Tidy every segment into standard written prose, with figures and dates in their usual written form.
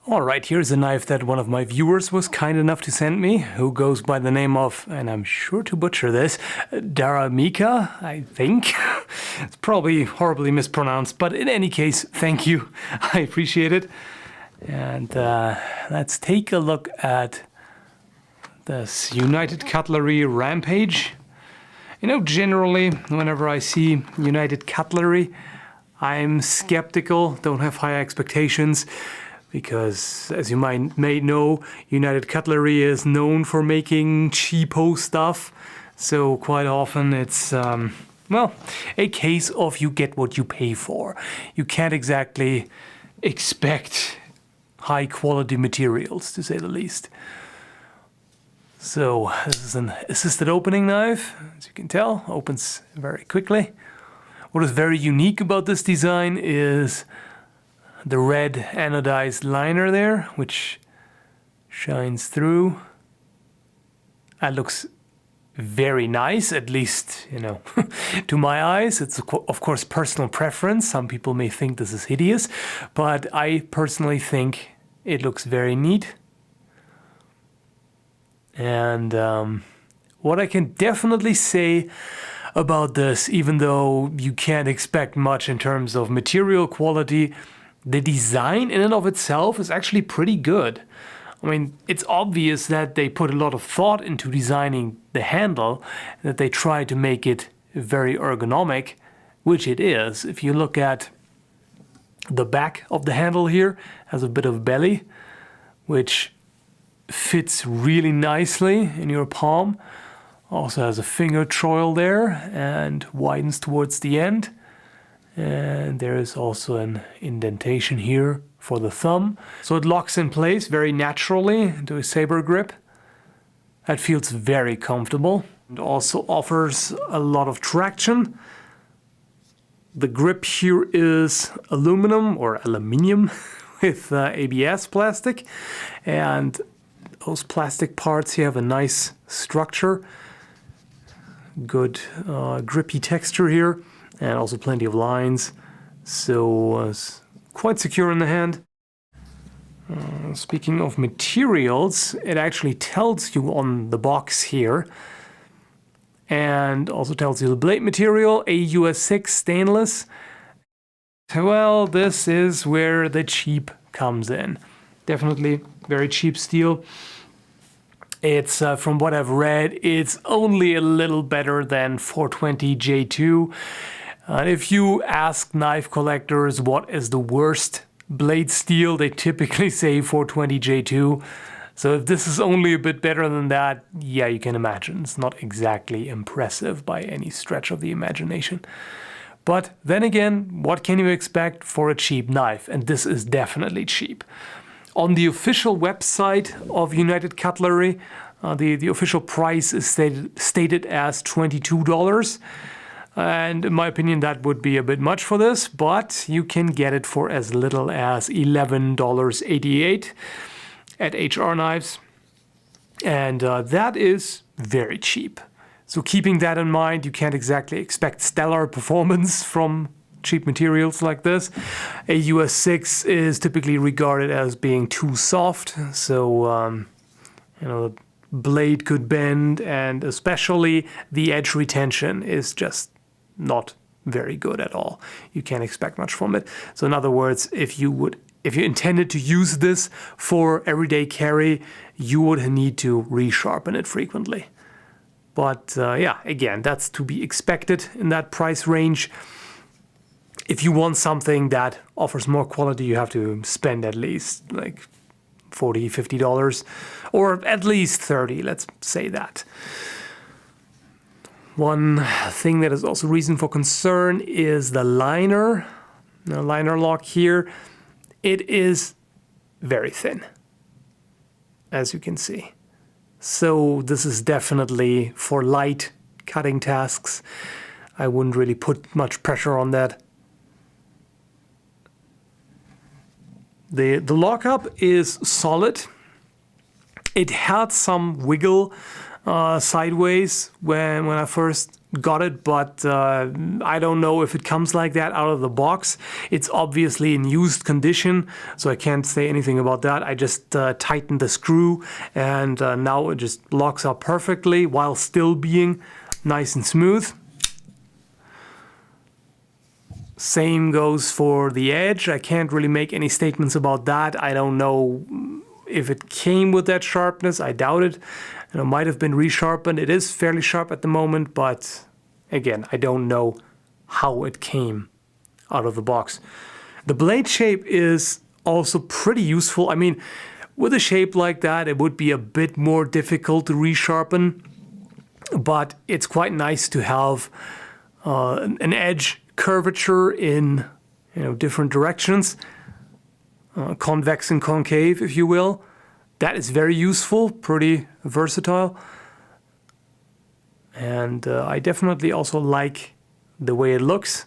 Alright, here's a knife that one of my viewers was kind enough to send me, who goes by the name of, and I'm sure to butcher this, Daramika, I think. It's probably horribly mispronounced, but in any case, thank you. I appreciate it. And let's take a look at this United Cutlery Rampage. You know, generally, whenever I see United Cutlery, I'm skeptical, don't have high expectations. Because, as you may know, United Cutlery is known for making cheapo stuff. So quite often it's, well, a case of you get what you pay for. You can't exactly expect high quality materials, to say the least. So this is an assisted opening knife. As you can tell, opens very quickly. What is very unique about this design is the red anodized liner there, which shines through. That looks very nice, at least, you know, to my eyes. It's of course personal preference. Some people may think this is hideous, but I personally think it looks very neat. And what I can definitely say about this, even though you can't expect much in terms of material quality, the design in and of itself is actually pretty good. I mean, it's obvious that they put a lot of thought into designing the handle, that they try to make it very ergonomic, which it is. If you look at the back of the handle here, has a bit of belly, which fits really nicely in your palm. Also has a finger choil there and widens towards the end. And there is also an indentation here for the thumb. So it locks in place very naturally into a saber grip. That feels very comfortable and also offers a lot of traction. The grip here is aluminum or aluminium with ABS plastic. And those plastic parts here have a nice structure. Good grippy texture here. And also plenty of lines, so it's quite secure in the hand. Speaking of materials, it actually tells you on the box here, and also tells you the blade material, AUS 6 stainless. Well, this is where the cheap comes in. Definitely very cheap steel. It's, from what I've read, it's only a little better than 420 J2. And if you ask knife collectors what is the worst blade steel, they typically say 420 J2. So if this is only a bit better than that, yeah, you can imagine. It's not exactly impressive by any stretch of the imagination. But then again, what can you expect for a cheap knife? And this is definitely cheap. On the official website of United Cutlery, the official price is stated as $22. And in my opinion, that would be a bit much for this, but you can get it for as little as $11.88 at HR Knives. And that is very cheap. So keeping that in mind, you can't exactly expect stellar performance from cheap materials like this. AUS 6 is typically regarded as being too soft, so you know, the blade could bend, and especially the edge retention is just not very good at all. You can't expect much from it. So in other words, if you intended to use this for everyday carry, you would need to resharpen it frequently. But yeah, again, that's to be expected in that price range. If you want something that offers more quality, you have to spend at least like $40, $50, or at least $30, let's say that. One thing that is also reason for concern is the liner. The liner lock here. It is very thin, as you can see. So this is definitely for light cutting tasks. I wouldn't really put much pressure on that. The lockup is solid. It had some wiggle sideways when I first got it, but I don't know if it comes like that out of the box. It's obviously in used condition, so I can't say anything about that. I just tightened the screw, and now it just locks up perfectly while still being nice and smooth. Same goes for the edge. I can't really make any statements about that. I don't know if it came with that sharpness. I doubt it. It might have been resharpened. It is fairly sharp at the moment, but again, I don't know how it came out of the box. The blade shape is also pretty useful. I mean, with a shape like that, it would be a bit more difficult to resharpen, but it's quite nice to have an edge curvature in different directions, convex and concave, if you will. That is very useful, pretty versatile. And I definitely also like the way it looks.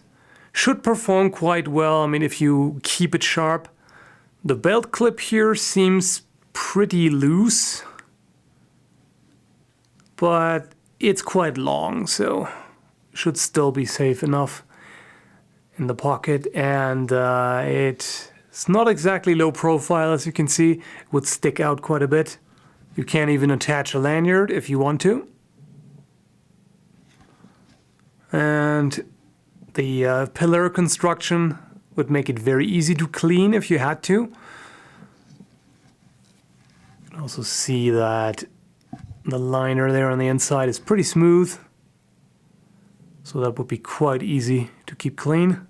Should perform quite well, I mean, if you keep it sharp. The belt clip here seems pretty loose, but it's quite long, so should still be safe enough in the pocket. And it's not exactly low profile, as you can see. It would stick out quite a bit. You can't even attach a lanyard if you want to. And the pillar construction would make it very easy to clean if you had to. You can also see that the liner there on the inside is pretty smooth, so that would be quite easy to keep clean.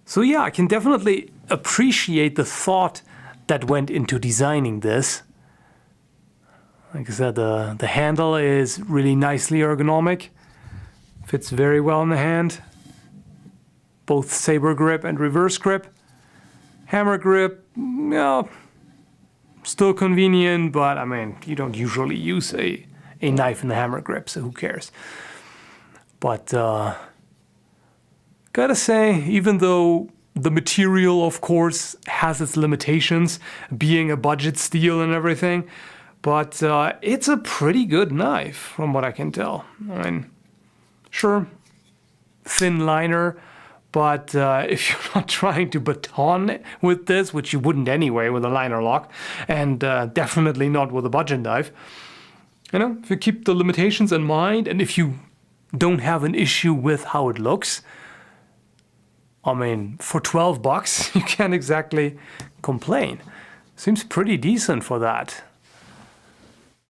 So yeah, I can definitely appreciate the thought that went into designing this. Like I said, the handle is really nicely ergonomic. Fits very well in the hand. Both saber grip and reverse grip. Hammer grip, yeah, still convenient, but I mean, you don't usually use a knife in the hammer grip, so who cares? But gotta say, even though the material, of course, has its limitations, being a budget steel and everything, but it's a pretty good knife, from what I can tell. I mean, sure, thin liner, but if you're not trying to baton with this, which you wouldn't anyway with a liner lock, and definitely not with a budget knife, if you keep the limitations in mind, and if you don't have an issue with how it looks, I mean, for $12, you can't exactly complain. Seems pretty decent for that.